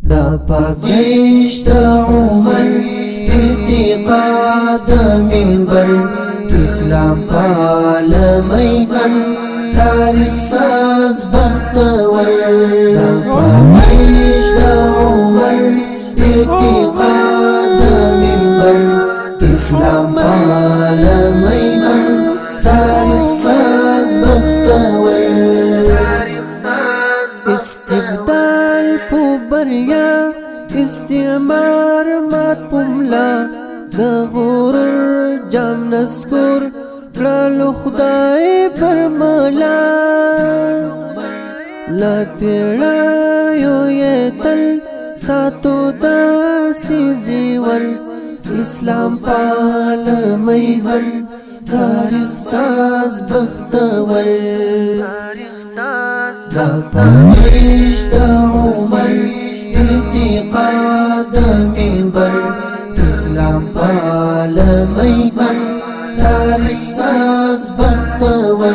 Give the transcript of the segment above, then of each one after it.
دا پاک جيش دا عمر ارتقا دا منبر اسلام پال میهن تاریخ ساز بختور دا پاک جيش دا عمر ارتقا دا منبر اسلام پال میهن تاریخ ساز بختور استبدال پو بریا استعمار مات پملا دا غرر جام نسکور کړلو خدای برملا لا پیړیو یې تل ساتو داسې زیور اسلام پال میهن تاریخ ساز بختور دا پاک جيش دا عمر ارتقا دا منبر اسلام پال میهن تاریخ ساز بختور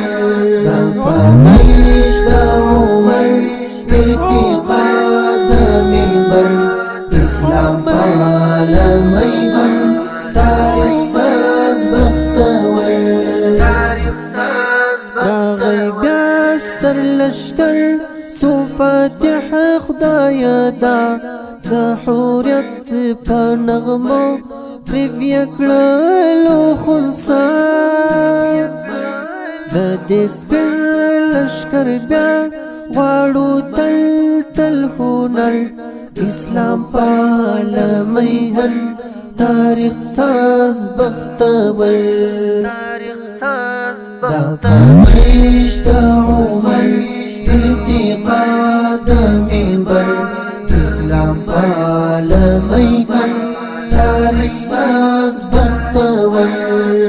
دا پاک جيش دا عمر ارتقا دا منبر اسلام پال میهن تاریخ ساز بختور راغی بیا ستر لشکر سو فاتح خدای دا د حوریت په نغمو پریوی کړلو خنسا د دې سپر لشکر بیا غواړو تل تل هنر اسلام پال میهن تاریخ ساز بختور دا پاک جيش دا عمر ارتقا دا منبر اسلام پال میهن تاریخ ساز بختور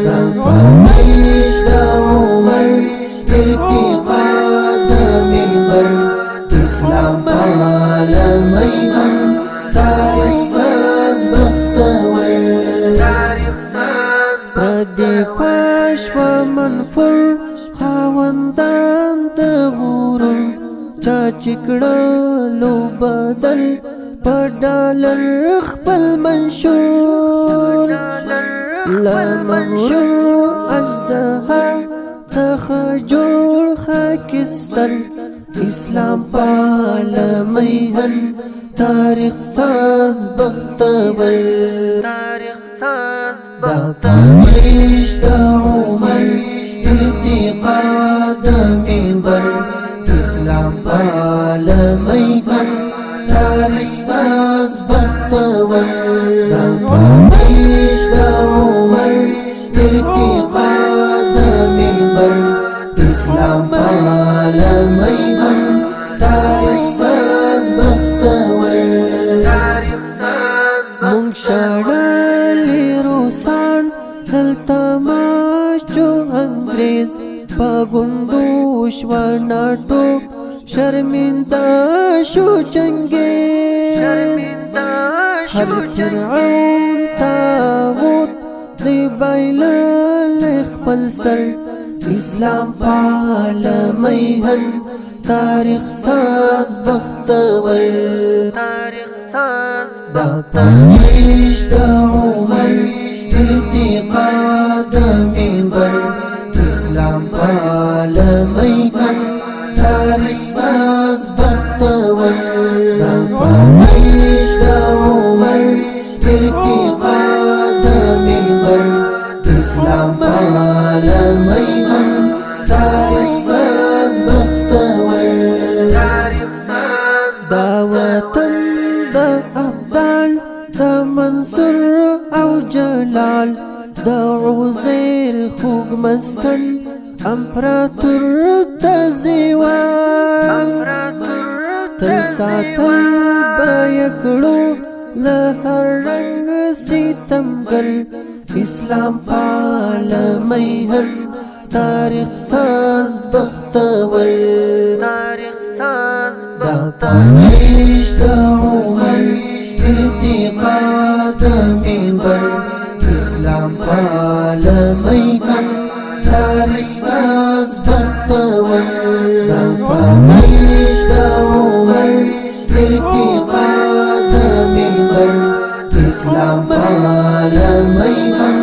دا پاک جيش دا عمر ارتقا دا منبر اسلام پال میهن تاریخ ساز بختور پردی پاش و منفر خاوندان د غرور چا چکړلو بدل په ډالر خپل منشور لا مغرور ازدها څخه جوړ خاکستر اسلام پال میهن تاریخ ساز بختور دا پاک جيش دا عمر ارتقا دا منبر اسلام پال میهن تاریخ ساز بختور دا پاک جيش دا عمر ارتقا دا منبر اسلام پال میهن تاریخ ساز بختور مونږ شړلې روسان دلته ماچو انګریز په ګوندو شو ناټو شرمنده شو چنګیز هر فرعون تاغوت دی بایلل خپل سر اسلام پال میهن تاریخ ساز بختور دا پاک جيش دا عمر ارتقا دا منبر اسلام پال میهن تاریخ ساز بختور دا پاک جيش دا عمر ارتقا دا منبر اسلام پال میهن تاریخ ساز بختور دا وطن دا ابدال دا منصور او جلال دا عزیر خوږ مسکن امپراتور تزیوال تل ساتل بیکړو له هر رنگ ستمګر اسلام پال میهن تاریخ ساز بختور دا پاک جيش دا عمر ارتقا دا منبر اسلام پال میهن تاریخ ساز بختور دا پاک جيش دا عمر ارتقا Islam malamai kan